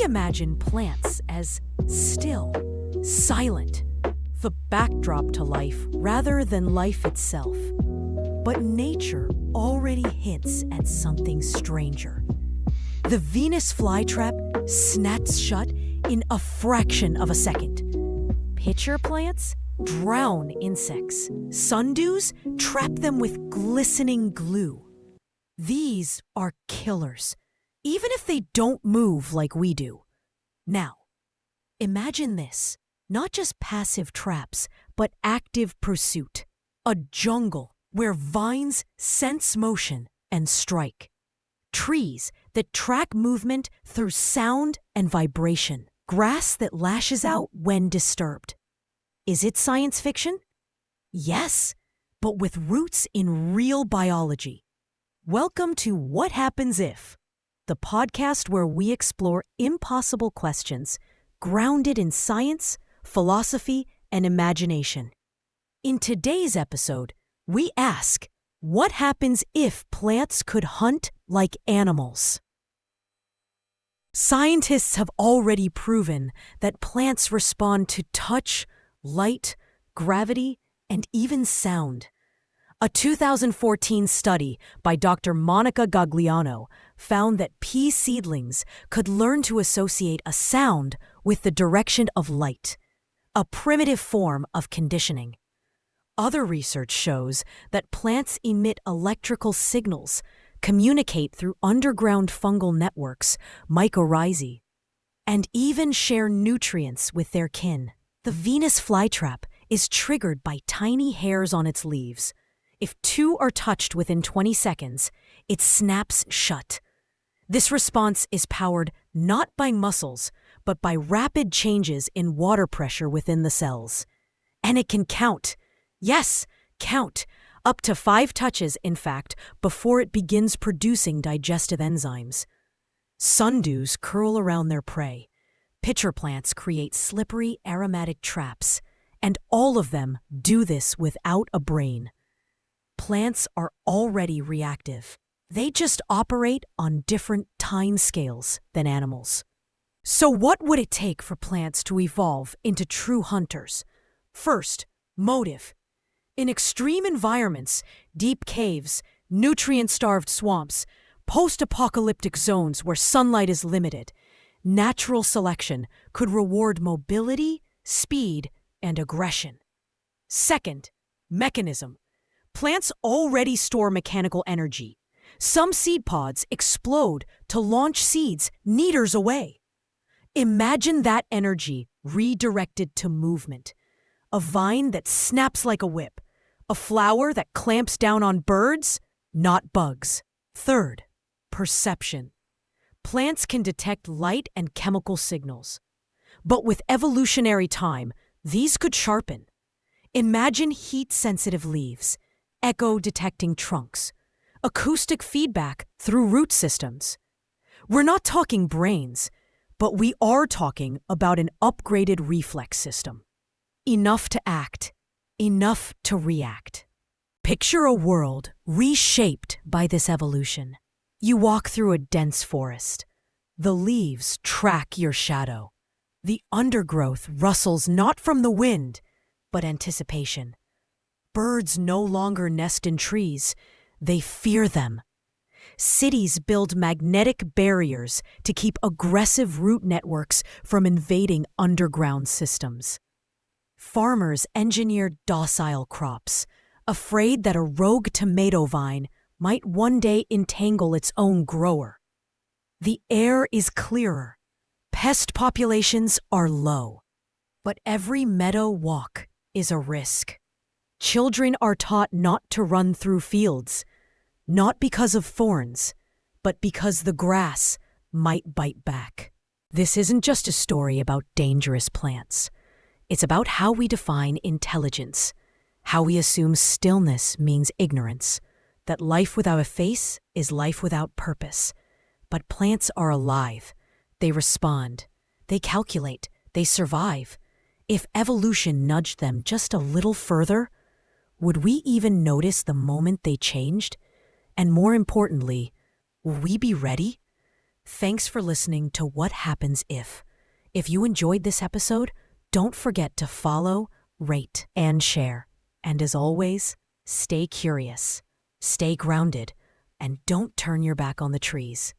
We imagine plants as still, silent, the backdrop to life rather than life itself. But nature already hints at something stranger. The Venus flytrap snaps shut in a fraction of a second. Pitcher plants drown insects. Sundews trap them with glistening glue. These are killers, even if they don't move like we do. Now, imagine this, not just passive traps, but active pursuit. A jungle where vines sense motion and strike. Trees that track movement through sound and vibration. Grass that lashes out when disturbed. Is it science fiction? Yes, but with roots in real biology. Welcome to What Happens If, the podcast where we explore impossible questions grounded in science, philosophy, and imagination. In today's episode, we ask, what happens if plants could hunt like animals? Scientists have already proven that plants respond to touch, light, gravity, and even sound. A 2014 study by Dr. Monica Gagliano found that pea seedlings could learn to associate a sound with the direction of light, a primitive form of conditioning. Other research shows that plants emit electrical signals, communicate through underground fungal networks, mycorrhizae, and even share nutrients with their kin. The Venus flytrap is triggered by tiny hairs on its leaves. If two are touched within 20 seconds, it snaps shut. This response is powered not by muscles, but by rapid changes in water pressure within the cells. And it can count. Yes, count. Up to 5 touches, in fact, before it begins producing digestive enzymes. Sundews curl around their prey. Pitcher plants create slippery, aromatic traps, and all of them do this without a brain. Plants are already reactive. They just operate on different time scales than animals. So what would it take for plants to evolve into true hunters? First, motive. In extreme environments, deep caves, nutrient-starved swamps, post-apocalyptic zones where sunlight is limited, natural selection could reward mobility, speed, and aggression. Second, mechanism. Plants already store mechanical energy. Some seed pods explode to launch seeds meters away. Imagine that energy redirected to movement. A vine that snaps like a whip. A flower that clamps down on birds, not bugs. Third, perception. Plants can detect light and chemical signals. But with evolutionary time, these could sharpen. Imagine heat-sensitive leaves, echo-detecting trunks, acoustic feedback through root systems. We're not talking brains, but we are talking about an upgraded reflex system. Enough to act, enough to react. Picture a world reshaped by this evolution. You walk through a dense forest. The leaves track your shadow. The undergrowth rustles not from the wind, but anticipation. Birds no longer nest in trees. They fear them. Cities build magnetic barriers to keep aggressive root networks from invading underground systems. Farmers engineer docile crops, afraid that a rogue tomato vine might one day entangle its own grower. The air is clearer. Pest populations are low. But every meadow walk is a risk. Children are taught not to run through fields, not because of thorns, but because the grass might bite back. This isn't just a story about dangerous plants. It's about how we define intelligence, how we assume stillness means ignorance, that life without a face is life without purpose. But plants are alive. They respond. They calculate. They survive. If evolution nudged them just a little further, would we even notice the moment they changed? And more importantly, will we be ready? Thanks for listening to What Happens If. If you enjoyed this episode, don't forget to follow, rate, and share. And as always, stay curious, stay grounded, and don't turn your back on the trees.